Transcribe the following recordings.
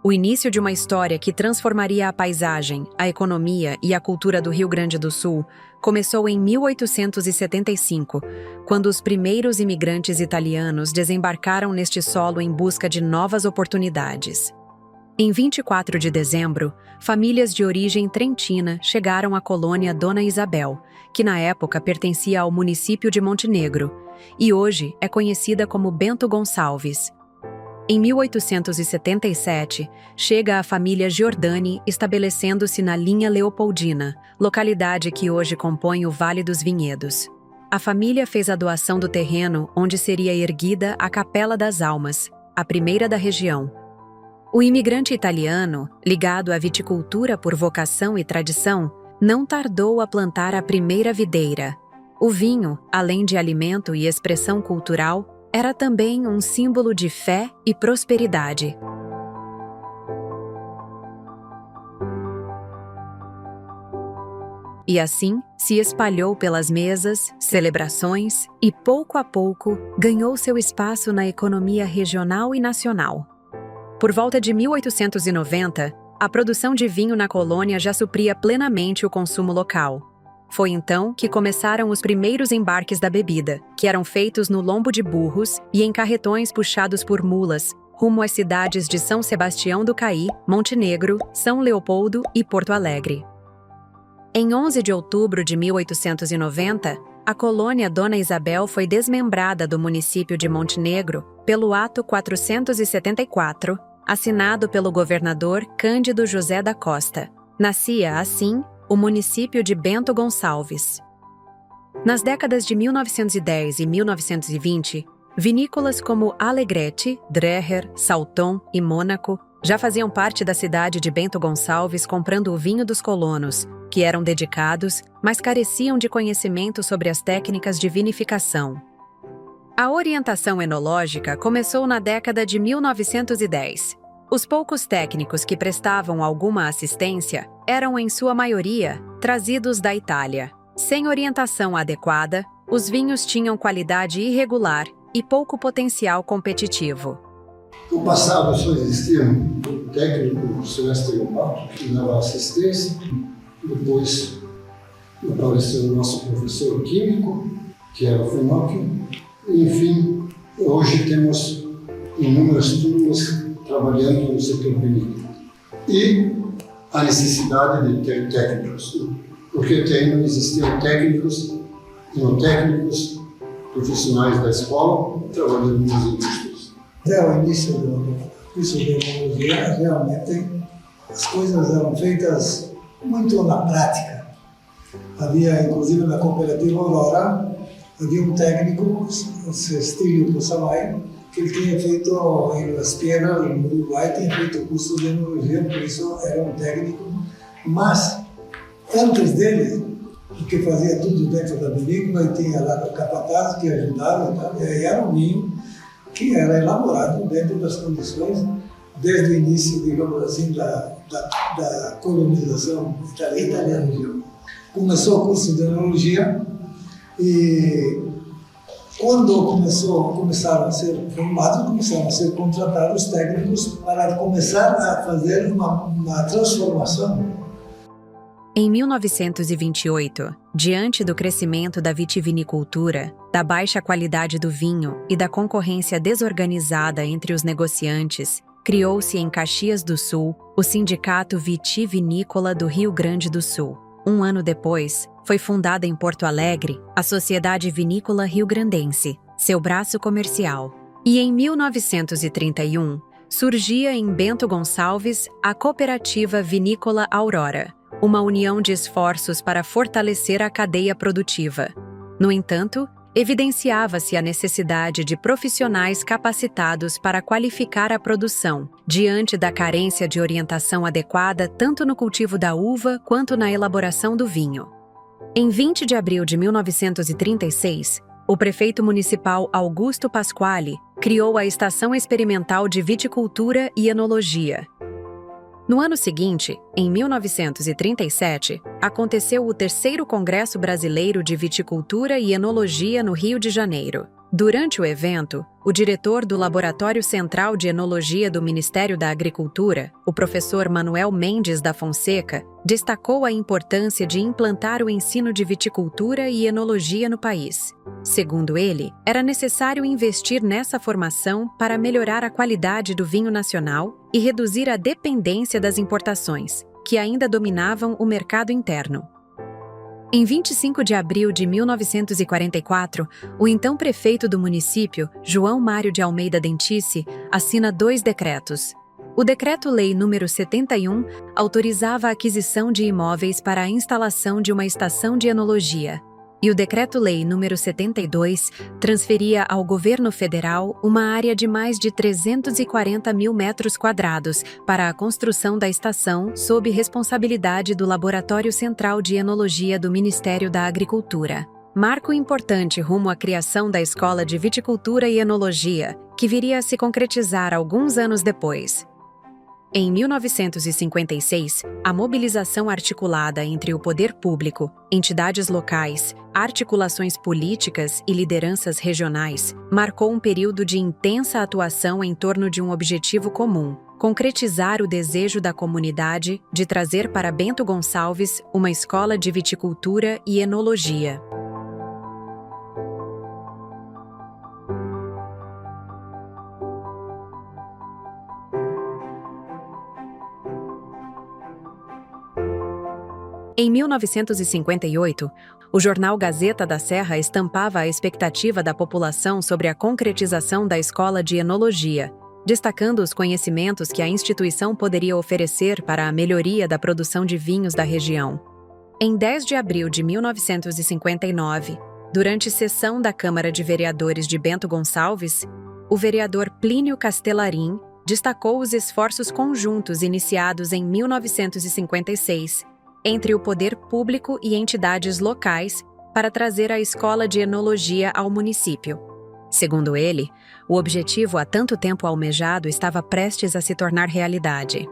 O início de uma história que transformaria a paisagem, a economia e a cultura do Rio Grande do Sul começou em 1875, quando os primeiros imigrantes italianos desembarcaram neste solo em busca de novas oportunidades. Em 24 de dezembro, famílias de origem trentina chegaram à colônia Dona Isabel, que na época pertencia ao município de Montenegro, e hoje é conhecida como Bento Gonçalves. Em 1877, chega a família Giordani estabelecendo-se na linha Leopoldina, localidade que hoje compõe o Vale dos Vinhedos. A família fez a doação do terreno onde seria erguida a Capela das Almas, a primeira da região. O imigrante italiano, ligado à viticultura por vocação e tradição, não tardou a plantar a primeira videira. O vinho, além de alimento e expressão cultural, era também um símbolo de fé e prosperidade. E assim, se espalhou pelas mesas, celebrações e, pouco a pouco, ganhou seu espaço na economia regional e nacional. Por volta de 1890, a produção de vinho na colônia já supria plenamente o consumo local. Foi então que começaram os primeiros embarques da bebida, que eram feitos no lombo de burros e em carretões puxados por mulas, rumo às cidades de São Sebastião do Caí, Montenegro, São Leopoldo e Porto Alegre. Em 11 de outubro de 1890, a colônia Dona Isabel foi desmembrada do município de Montenegro pelo Ato 474, assinado pelo governador Cândido José da Costa. Nascia, assim, o município de Bento Gonçalves. Nas décadas de 1910 e 1920, vinícolas como Alegrete, Dreher, Salton e Mônaco já faziam parte da cidade de Bento Gonçalves comprando o vinho dos colonos, que eram dedicados, mas careciam de conhecimento sobre as técnicas de vinificação. A orientação enológica começou na década de 1910. Os poucos técnicos que prestavam alguma assistência eram, em sua maioria, trazidos da Itália. Sem orientação adequada, os vinhos tinham qualidade irregular e pouco potencial competitivo. No passado só existia um técnico, o Silvestre Lombardo, que dava assistência. Depois apareceu o nosso professor químico, que era o Finocchio. Enfim, hoje temos inúmeras turmas trabalhando no setor vinícola. E a necessidade de ter técnicos, porque não existiam técnicos, profissionais da escola, trabalhando nas indústrias. Até o início do curso de enologia, realmente as coisas eram feitas muito na prática. Havia, inclusive, na cooperativa Aurora, havia um técnico, o Cestílio Possamay, que ele tinha feito em Las Piedras, no Uruguai, tinha feito o curso de enologia, por isso era um técnico. Mas, antes dele, que fazia tudo dentro da vinícola, e tinha lá o capataz que ajudava, e aí era um vinho que era elaborado dentro das condições, desde o início, digamos assim, da colonização italiana. Começou o curso de enologia e quando começaram a ser formados, começaram a ser contratados técnicos para começar a fazer uma transformação. Em 1928, diante do crescimento da vitivinicultura, da baixa qualidade do vinho e da concorrência desorganizada entre os negociantes, criou-se em Caxias do Sul o Sindicato Vitivinícola do Rio Grande do Sul. Um ano depois, foi fundada em Porto Alegre a Sociedade Vinícola Rio-Grandense, seu braço comercial. E em 1931, surgia em Bento Gonçalves a Cooperativa Vinícola Aurora, uma união de esforços para fortalecer a cadeia produtiva. No entanto, evidenciava-se a necessidade de profissionais capacitados para qualificar a produção, diante da carência de orientação adequada tanto no cultivo da uva quanto na elaboração do vinho. Em 20 de abril de 1936, o prefeito municipal Augusto Pasquale criou a Estação Experimental de Viticultura e Enologia. No ano seguinte, em 1937, aconteceu o 3º Congresso Brasileiro de Viticultura e Enologia no Rio de Janeiro. Durante o evento, o diretor do Laboratório Central de Enologia do Ministério da Agricultura, o professor Manuel Mendes da Fonseca, destacou a importância de implantar o ensino de viticultura e enologia no país. Segundo ele, era necessário investir nessa formação para melhorar a qualidade do vinho nacional e reduzir a dependência das importações, que ainda dominavam o mercado interno. Em 25 de abril de 1944, o então prefeito do município, João Mário de Almeida Dentice, assina 2 decretos. O Decreto-Lei nº 71 autorizava a aquisição de imóveis para a instalação de uma estação de enologia, e o Decreto-Lei nº 72 transferia ao governo federal uma área de mais de 340 mil metros quadrados para a construção da estação sob responsabilidade do Laboratório Central de Enologia do Ministério da Agricultura. Marco importante rumo à criação da Escola de Viticultura e Enologia, que viria a se concretizar alguns anos depois. Em 1956, a mobilização articulada entre o poder público, entidades locais, articulações políticas e lideranças regionais marcou um período de intensa atuação em torno de um objetivo comum: concretizar o desejo da comunidade de trazer para Bento Gonçalves uma escola de viticultura e enologia. Em 1958, o jornal Gazeta da Serra estampava a expectativa da população sobre a concretização da Escola de Enologia, destacando os conhecimentos que a instituição poderia oferecer para a melhoria da produção de vinhos da região. Em 10 de abril de 1959, durante sessão da Câmara de Vereadores de Bento Gonçalves, o vereador Plínio Castelarim destacou os esforços conjuntos iniciados em 1956 entre o poder público e entidades locais para trazer a escola de enologia ao município. Segundo ele, o objetivo há tanto tempo almejado estava prestes a se tornar realidade.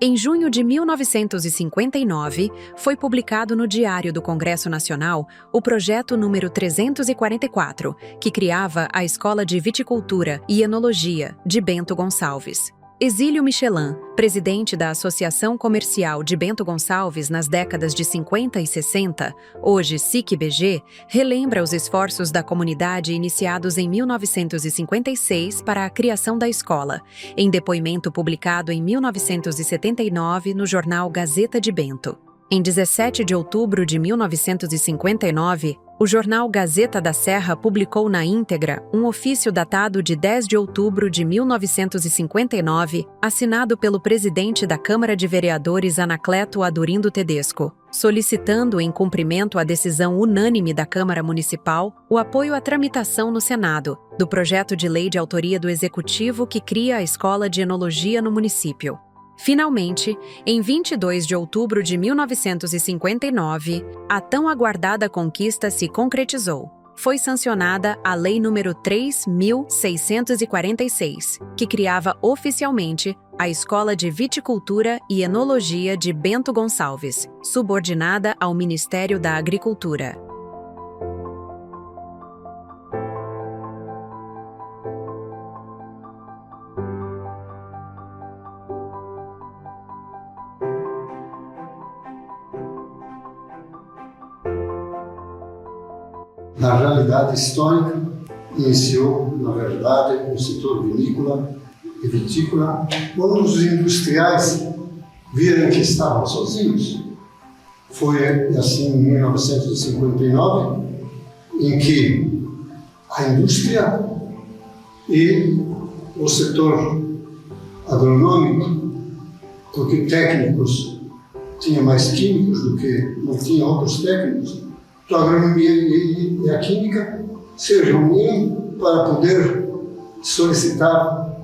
Em junho de 1959, foi publicado no Diário do Congresso Nacional o projeto número 344, que criava a Escola de Viticultura e Enologia de Bento Gonçalves. Exílio Michelin, presidente da Associação Comercial de Bento Gonçalves nas décadas de 50 e 60, hoje SIC-BG, relembra os esforços da comunidade iniciados em 1956 para a criação da escola, em depoimento publicado em 1979 no jornal Gazeta de Bento. Em 17 de outubro de 1959, o jornal Gazeta da Serra publicou na íntegra um ofício datado de 10 de outubro de 1959, assinado pelo presidente da Câmara de Vereadores Anacleto Adurindo Tedesco, solicitando, em cumprimento à decisão unânime da Câmara Municipal, o apoio à tramitação no Senado do projeto de lei de autoria do Executivo que cria a Escola de Enologia no município. Finalmente, em 22 de outubro de 1959, a tão aguardada conquista se concretizou. Foi sancionada a Lei nº 3.646, que criava oficialmente a Escola de Viticultura e Enologia de Bento Gonçalves, subordinada ao Ministério da Agricultura. Na realidade histórica, iniciou, na verdade, o setor vinícola e vitícola, quando os industriais viram que estavam sozinhos. Foi assim em 1959, em que a indústria e o setor agronômico, porque técnicos tinha mais químicos do que não tinha outros técnicos, a agronomia e a química se reuniram para poder solicitar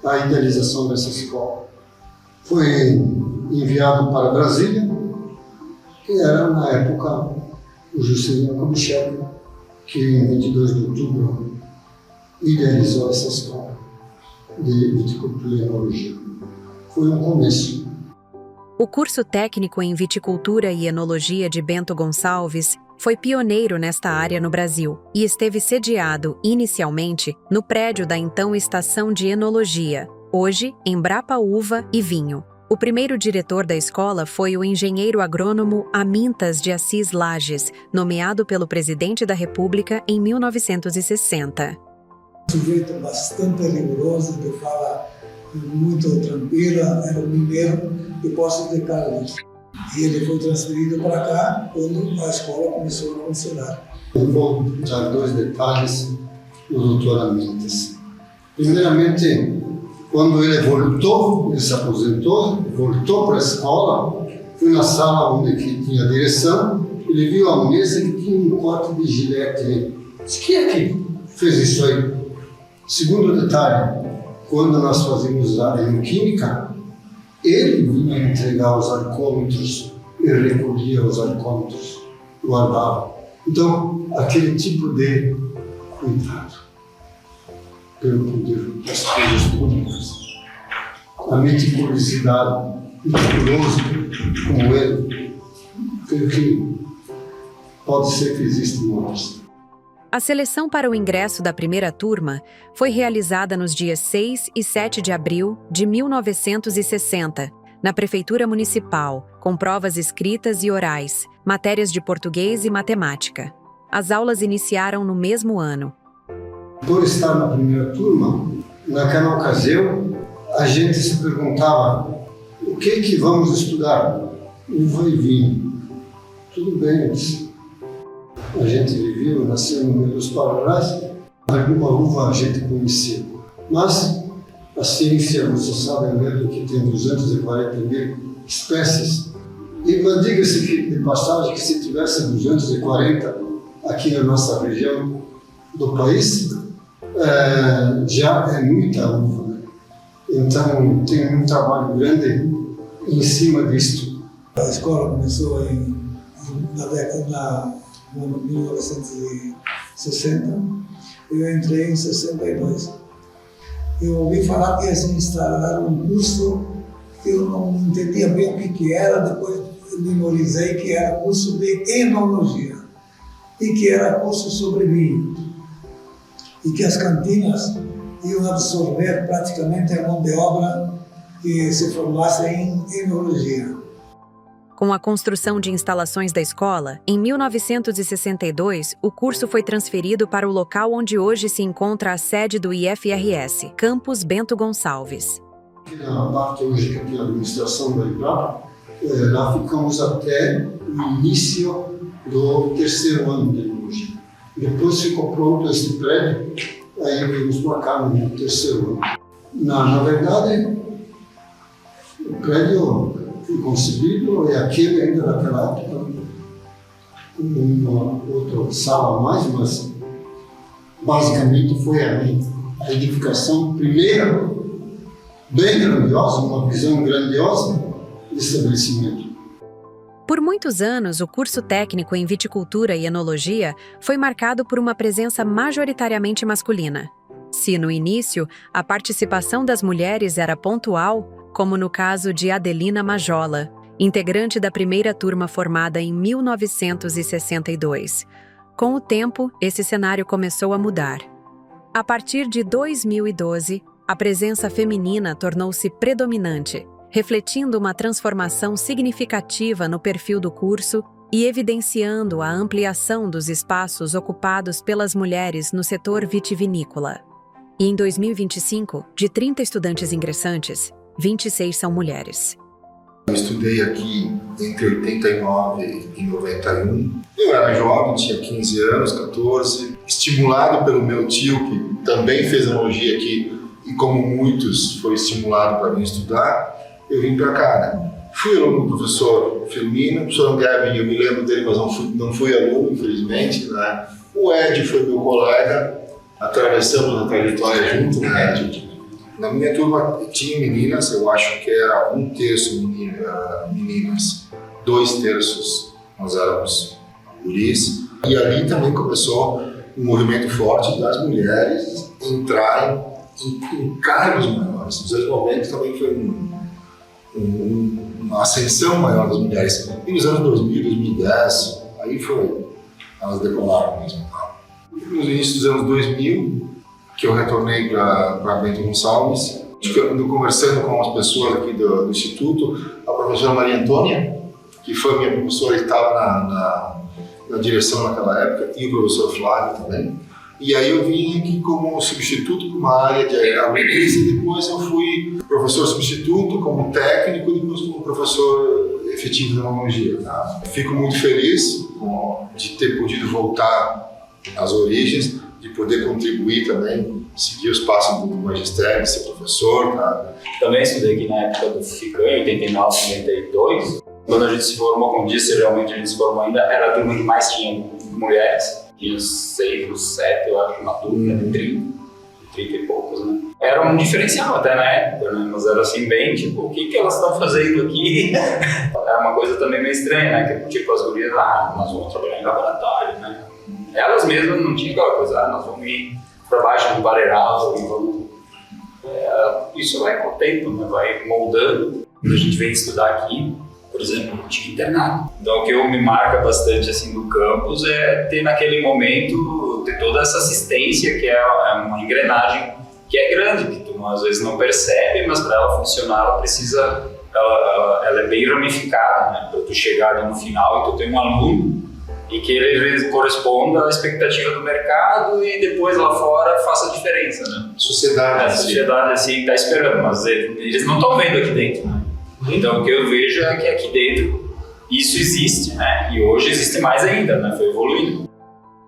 a idealização dessa escola. Foi enviado para Brasília, que era, na época, o Juscelino Kubitschek, que em 22 de outubro idealizou essa escola de viticultura e enologia. Foi um começo. O curso técnico em Viticultura e Enologia de Bento Gonçalves foi pioneiro nesta área no Brasil e esteve sediado, inicialmente, no prédio da então Estação de Enologia, hoje Embrapa Uva e Vinho. O primeiro diretor da escola foi o engenheiro agrônomo Amintas de Assis Lages, nomeado pelo presidente da República em 1960. Um sujeito bastante rigoroso, de fala muito tranquila, era um mineiro de Poços de Caldas. E ele foi transferido para cá quando a escola começou a funcionar. Eu vou dar 2 detalhes do doutor Amintas. Primeiramente, quando ele voltou, ele se aposentou, voltou para a escola, foi na sala onde tinha a direção, ele viu a mesa que tinha um corte de gilete. Disse, quem é que fez isso aí? Segundo detalhe, quando nós fazíamos a química, ele vinha entregar os arcômetros e recolhia os arcômetros, guardava. Então, aquele tipo de cuidado pelo poder das coisas públicas, a meticulosidade, meticuloso como ele, creio que pode ser que exista mais. A seleção para o ingresso da primeira turma foi realizada nos dias 6 e 7 de abril de 1960, na Prefeitura Municipal, com provas escritas e orais, matérias de português e matemática. As aulas iniciaram no mesmo ano. Por estar na primeira turma, naquela ocasião, a gente se perguntava o que vamos estudar? Uva e vinho. Tudo bem, a gente vivia, nasceu no meio dos Paraguaios, alguma uva a gente conhecia. Mas a ciência, vocês sabem mesmo que tem 240 mil espécies. E diga-se de passagem que se tivesse 240 aqui na nossa região do país, já é muita uva, né? Então tem um trabalho grande em cima disto. A escola começou na década de 1960, eu entrei em 62. Eu ouvi falar que ia se instalar um curso que eu não entendia bem o que era, depois memorizei que era curso de enologia e que era curso sobre vinho. E que as cantinas iam absorver praticamente a mão de obra que se formasse em enologia. Com a construção de instalações da escola, em 1962, o curso foi transferido para o local onde hoje se encontra a sede do IFRS, Campus Bento Gonçalves. Na parte hoje que tem a administração da Embrapa, lá ficamos até o início do 3º ano de enologia. Depois ficou pronto esse prédio, aí viemos para cá no 3º ano. Na verdade, o prédio foi concebido, é aquele ainda naquela época, uma outra sala a mais, mas basicamente foi a edificação primeira, bem grandiosa, uma visão grandiosa de estabelecimento. Por muitos anos, o curso técnico em viticultura e enologia foi marcado por uma presença majoritariamente masculina. Se, no início, a participação das mulheres era pontual, como no caso de Adelina Majola, integrante da primeira turma formada em 1962. Com o tempo, esse cenário começou a mudar. A partir de 2012, a presença feminina tornou-se predominante, refletindo uma transformação significativa no perfil do curso e evidenciando a ampliação dos espaços ocupados pelas mulheres no setor vitivinícola. E em 2025, de 30 estudantes ingressantes, 26 são mulheres. Eu estudei aqui entre 89 e 91. Eu era jovem, tinha 15 anos, 14. Estimulado pelo meu tio, que também fez enologia aqui, e como muitos, foi estimulado para vir estudar, eu vim para cá, né? Fui aluno do professor Firmino, o professor André, eu me lembro dele, mas não fui aluno, infelizmente, né? O Ed foi meu colega, atravessamos a trajetória junto, né, Ed? Na minha turma tinha meninas, eu acho que era 1/3 meninas, 2/3 nós éramos guris. E ali também começou um movimento forte das mulheres entrarem em cargos maiores. Nos anos 90 também foi uma ascensão maior das mulheres. E nos anos 2000, 2010, aí foi elas decolaram mesmo. Tá? No início dos anos 2000, que eu retornei para Bento Gonçalves, ando conversando com as pessoas aqui do Instituto, a professora Maria Antônia, que foi minha professora e estava na direção naquela época, e o professor Flávio também. E aí eu vim aqui como substituto para uma área de agricultura e depois eu fui professor substituto, como técnico e depois como professor efetivo de enologia. Tá? Fico muito feliz de ter podido voltar às origens, de poder contribuir também, seguir os passos do magistério, ser professor. Tá? Também estudei aqui na época do FICAM, em 89, 92. Quando a gente se formou, como disse, realmente a gente se formou ainda, era a turma que mais tinha mulheres. Tinha 6 ou 7, eu acho, uma turma de 30 e poucos, né? Era um diferencial até na época, né? Mas era assim, bem, tipo, o que elas estão fazendo aqui? Era uma coisa também meio estranha, né? Que, tipo, as gurias, nós vamos trabalhar em laboratório, né? Elas mesmas não tinham aquela coisa, nós vamos ir para baixo do pareiral e vamos... isso vai com o tempo, né? Vai moldando. Quando a gente vem estudar aqui, por exemplo, tinha internado. Então, o que me marca bastante assim no campus é ter naquele momento, ter toda essa assistência, que é uma engrenagem que é grande, que tu às vezes não percebe, mas para ela funcionar, ela precisa, ela é bem ramificada, né? Para tu chegar ali no final e tu tem um aluno e que ele corresponda à expectativa do mercado e depois lá fora faça a diferença, né? A sociedade assim está esperando, mas eles não estão vendo aqui dentro, né? Então, o que eu vejo é que aqui dentro isso existe, né? E hoje existe mais ainda, né? Foi evoluindo.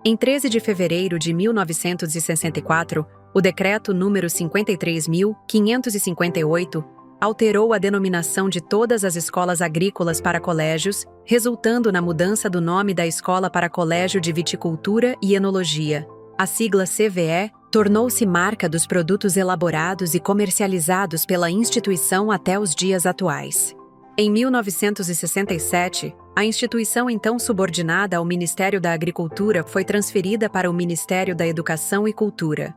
Em 13 de fevereiro de 1964, o Decreto número 53.558 alterou a denominação de todas as escolas agrícolas para colégios, resultando na mudança do nome da escola para Colégio de Viticultura e Enologia. A sigla CVE tornou-se marca dos produtos elaborados e comercializados pela instituição até os dias atuais. Em 1967, a instituição então subordinada ao Ministério da Agricultura foi transferida para o Ministério da Educação e Cultura.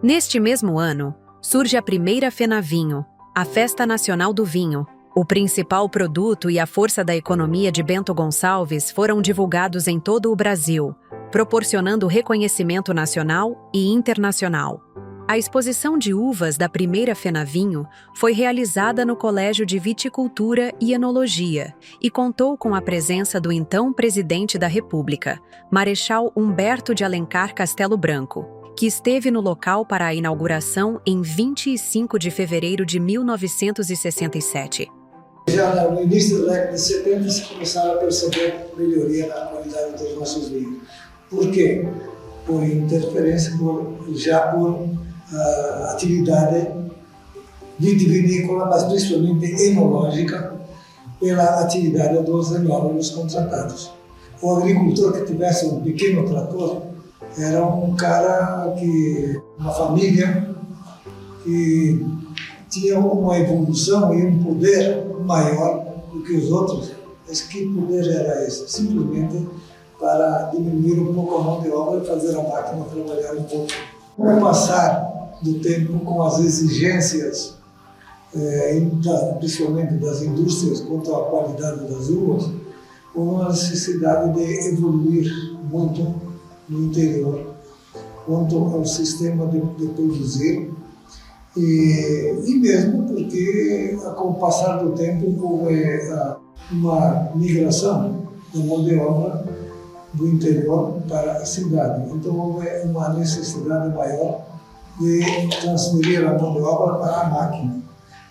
Neste mesmo ano, surge a primeira FENAVINHO, a Festa Nacional do Vinho. O principal produto e a força da economia de Bento Gonçalves foram divulgados em todo o Brasil, proporcionando reconhecimento nacional e internacional. A exposição de uvas da primeira FENAVINHO foi realizada no Colégio de Viticultura e Enologia e contou com a presença do então presidente da República, Marechal Humberto de Alencar Castelo Branco, que esteve no local para a inauguração em 25 de fevereiro de 1967. Já no início da década de 70 se começaram a perceber melhoria na qualidade dos nossos vinhos. Por quê? Por interferência, por atividade vitivinícola, mas principalmente enológica, pela atividade dos enólogos contratados. O agricultor que tivesse um pequeno trator era um cara uma família que tinha uma evolução e um poder maior do que os outros. Mas que poder era esse? Simplesmente para diminuir um pouco a mão de obra e fazer a máquina trabalhar um pouco. Com o passar do tempo, com as exigências, principalmente das indústrias, quanto à qualidade das uvas, houve uma necessidade de evoluir muito no interior, quanto ao sistema de produzir, e mesmo porque, com o passar do tempo, houve uma migração da mão de obra do interior para a cidade. Então, houve uma necessidade maior de transferir a mão de obra para a máquina.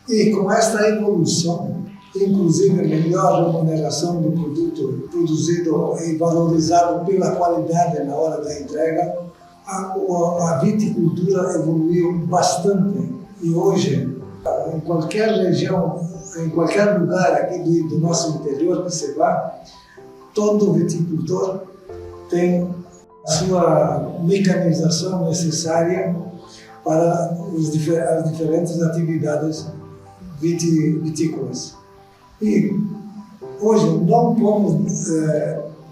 E com esta evolução, inclusive a melhor remuneração do produto produzido e valorizado pela qualidade na hora da entrega, a viticultura evoluiu bastante. E hoje, em qualquer região, em qualquer lugar aqui do nosso interior que você vá, todo viticultor tem a sua mecanização necessária para as diferentes atividades vitícolas. E hoje não podemos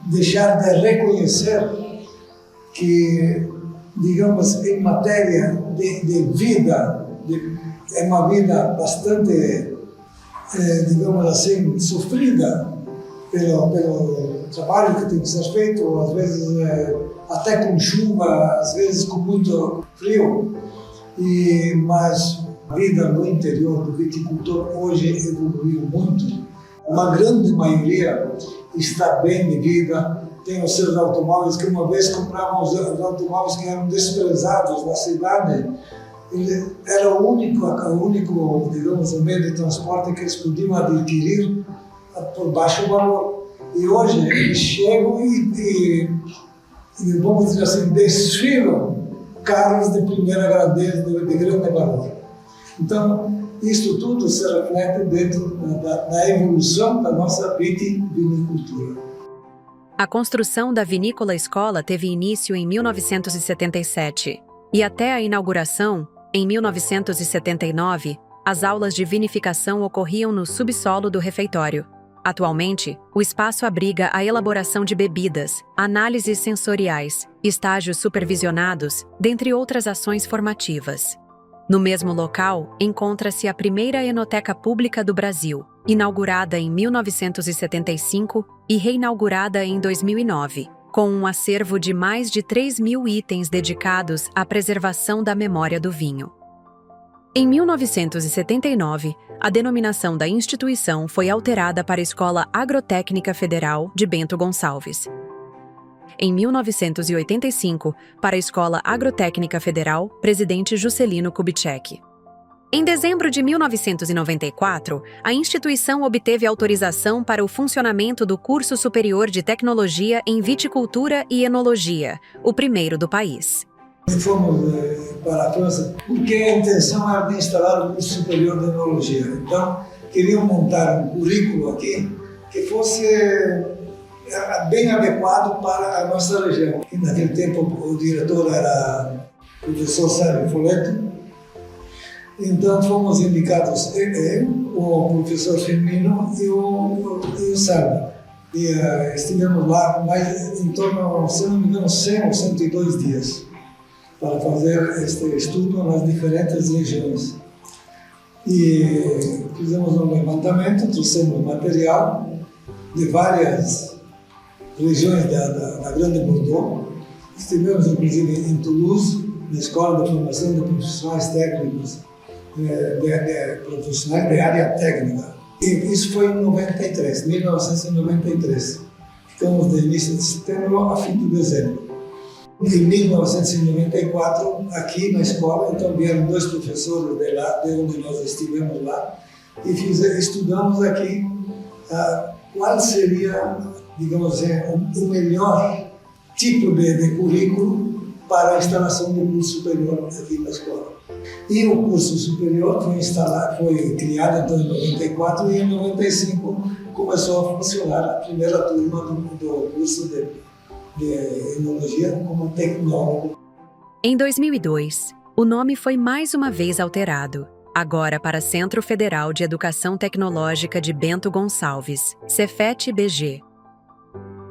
deixar de reconhecer que, digamos, em matéria de vida, é uma vida bastante, digamos assim, sofrida, pelo trabalho que tem que ser feito, às vezes até com chuva, às vezes com muito frio. Mas a vida no interior do viticultor hoje evoluiu muito. Uma grande maioria está bem de vida, tem os seus automóveis, que uma vez compravam os automóveis que eram desprezados na cidade. Ele era o único, digamos, meio de transporte que eles podiam adquirir por baixo valor. E hoje eles chegam e vamos dizer assim, desfilam carros de primeira grandeza, de grande valor. Então, isso tudo se reflete dentro da evolução da nossa vitivinicultura. A construção da Vinícola Escola teve início em 1977 e até a inauguração, em 1979, as aulas de vinificação ocorriam no subsolo do refeitório. Atualmente, o espaço abriga a elaboração de bebidas, análises sensoriais, estágios supervisionados, dentre outras ações formativas. No mesmo local, encontra-se a primeira enoteca pública do Brasil, inaugurada em 1975 e reinaugurada em 2009, com um acervo de mais de 3.000 itens dedicados à preservação da memória do vinho. Em 1979, a denominação da instituição foi alterada para Escola Agrotécnica Federal de Bento Gonçalves. Em 1985, para a Escola Agrotécnica Federal Presidente Juscelino Kubitschek. Em dezembro de 1994, a instituição obteve autorização para o funcionamento do Curso Superior de Tecnologia em Viticultura e Enologia, o primeiro do país. Fomos para a França porque a intenção era de instalar o curso superior de enologia. Então, queriam montar um currículo aqui que fosse bem adequado para a nossa região. E naquele tempo o diretor era o professor Sérgio Foleto. Então fomos indicados o professor Firmino e o Sérgio. E estivemos lá em torno, se não me engano, 100 ou 102 dias. Para fazer este estudo nas diferentes regiões. E fizemos um levantamento, trouxemos material de várias regiões da Grande Bordeaux. Estivemos, inclusive, em Toulouse, na Escola de Formação de Profissionais Técnicos, profissionais de área técnica. E isso foi em 1993. Ficamos de início de setembro a fim de dezembro. Em 1994, aqui na escola, então vieram dois professores de lá, de onde nós estivemos lá, e estudamos aqui qual seria, digamos assim, o melhor tipo de currículo para a instalação do curso superior aqui na escola. E o curso superior foi criado então, em 94 e em 95 começou a funcionar a primeira turma do curso de enologia como tecnólogo. Em 2002, o nome foi mais uma vez alterado, agora para Centro Federal de Educação Tecnológica de Bento Gonçalves, Cefet-BG.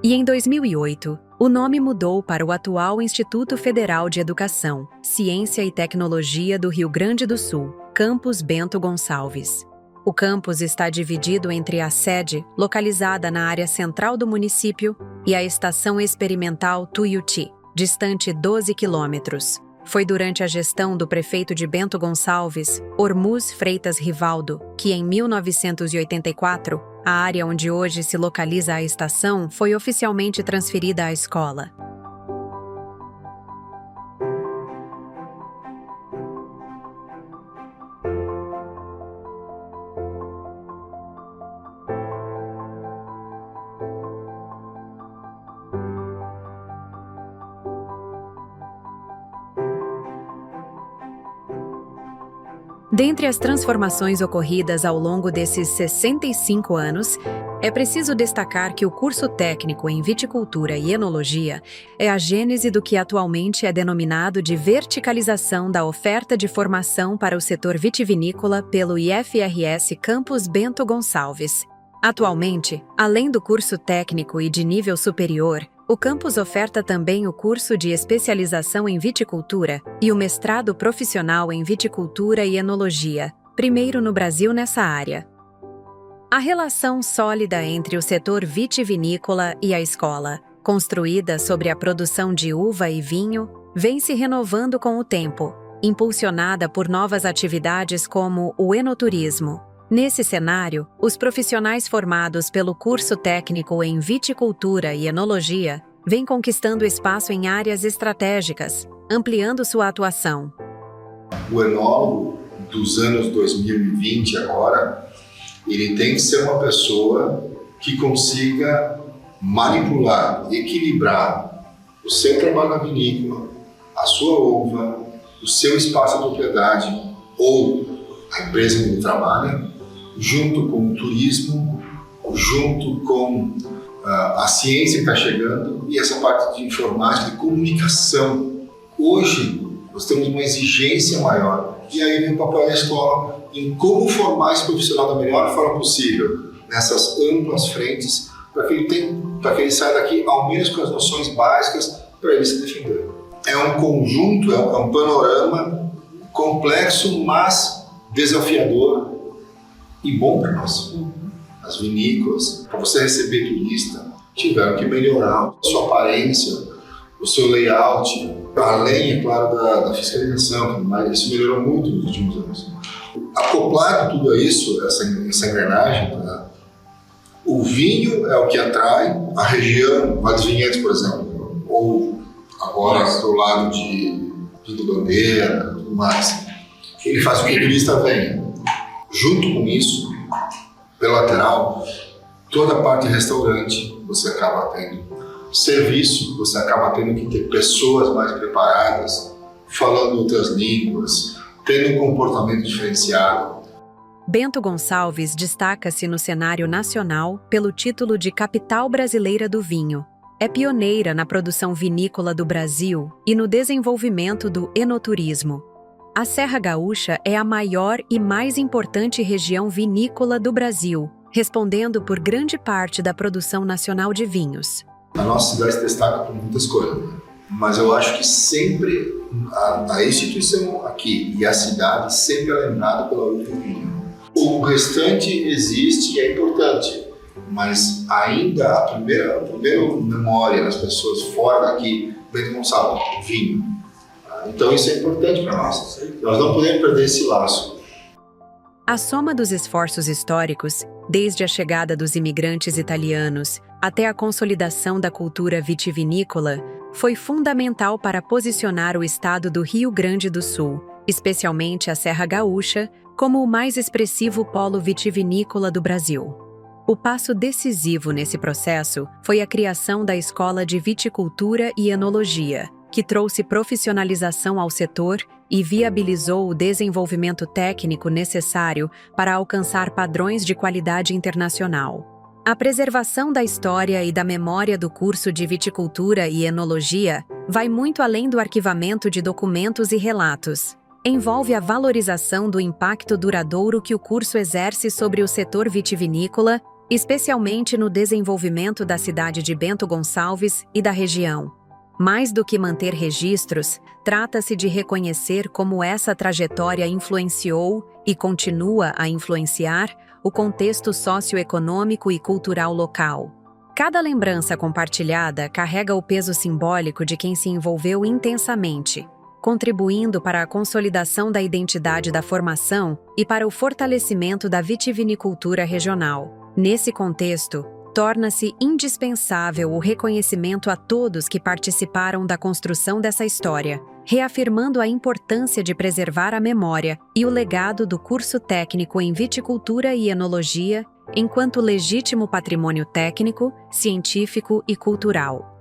E em 2008, o nome mudou para o atual Instituto Federal de Educação, Ciência e Tecnologia do Rio Grande do Sul, Campus Bento Gonçalves. O campus está dividido entre a sede, localizada na área central do município, e a Estação Experimental Tuiuti, distante 12 quilômetros. Foi durante a gestão do prefeito de Bento Gonçalves, Ormuz Freitas Rivaldo, que em 1984, a área onde hoje se localiza a estação foi oficialmente transferida à escola. Dentre as transformações ocorridas ao longo desses 65 anos, é preciso destacar que o curso técnico em viticultura e enologia é a gênese do que atualmente é denominado de verticalização da oferta de formação para o setor vitivinícola pelo IFRS Campus Bento Gonçalves. Atualmente, além do curso técnico e de nível superior, o campus oferta também o curso de especialização em viticultura e o mestrado profissional em viticultura e enologia, primeiro no Brasil nessa área. A relação sólida entre o setor vitivinícola e a escola, construída sobre a produção de uva e vinho, vem se renovando com o tempo, impulsionada por novas atividades como o enoturismo. Nesse cenário, os profissionais formados pelo curso técnico em viticultura e enologia vêm conquistando espaço em áreas estratégicas, ampliando sua atuação. O enólogo dos anos 2020 agora, ele tem que ser uma pessoa que consiga manipular, equilibrar o seu trabalho na vinícola, a sua uva, o seu espaço de propriedade ou a empresa onde ele trabalha, junto com o turismo, junto com a ciência que está chegando e essa parte de informática, de comunicação. Hoje, nós temos uma exigência maior e aí vem o papel da escola em como formar esse profissional da melhor forma possível, nessas amplas frentes, para que ele saia daqui ao menos com as noções básicas para ele se defender. É um conjunto, é um panorama complexo, mas desafiador e bom para nós. As vinícolas, para você receber turista, tiveram que melhorar a sua aparência, o seu layout, além, é claro, da fiscalização, mas isso melhorou muito nos últimos anos. Acoplado tudo a isso, essa engrenagem, o vinho é o que atrai a região, Vale dos Vinhedos, por exemplo, ou agora do lado de Vila Bandeira, tudo mais. Ele faz com que o turista venha. Junto com isso, pela lateral, toda a parte de restaurante, você acaba tendo serviço, você acaba tendo que ter pessoas mais preparadas, falando outras línguas, tendo um comportamento diferenciado. Bento Gonçalves destaca-se no cenário nacional pelo título de Capital Brasileira do Vinho. É pioneira na produção vinícola do Brasil e no desenvolvimento do enoturismo. A Serra Gaúcha é a maior e mais importante região vinícola do Brasil, respondendo por grande parte da produção nacional de vinhos. A nossa cidade se destaca por muitas coisas, mas eu acho que sempre a instituição aqui e a cidade sempre é lembrada pela uva e vinho. O restante existe e é importante, mas ainda a primeira memória das pessoas fora daqui, Bento Gonçalves, vinho. Então isso é importante para nós. Nós não podemos perder esse laço. A soma dos esforços históricos, desde a chegada dos imigrantes italianos até a consolidação da cultura vitivinícola, foi fundamental para posicionar o estado do Rio Grande do Sul, especialmente a Serra Gaúcha, como o mais expressivo polo vitivinícola do Brasil. O passo decisivo nesse processo foi a criação da Escola de Viticultura e Enologia, que trouxe profissionalização ao setor e viabilizou o desenvolvimento técnico necessário para alcançar padrões de qualidade internacional. A preservação da história e da memória do curso de Viticultura e Enologia vai muito além do arquivamento de documentos e relatos. Envolve a valorização do impacto duradouro que o curso exerce sobre o setor vitivinícola, especialmente no desenvolvimento da cidade de Bento Gonçalves e da região. Mais do que manter registros, trata-se de reconhecer como essa trajetória influenciou e continua a influenciar o contexto socioeconômico e cultural local. Cada lembrança compartilhada carrega o peso simbólico de quem se envolveu intensamente, contribuindo para a consolidação da identidade da formação e para o fortalecimento da vitivinicultura regional. Nesse contexto, torna-se indispensável o reconhecimento a todos que participaram da construção dessa história, reafirmando a importância de preservar a memória e o legado do curso técnico em viticultura e enologia enquanto legítimo patrimônio técnico, científico e cultural.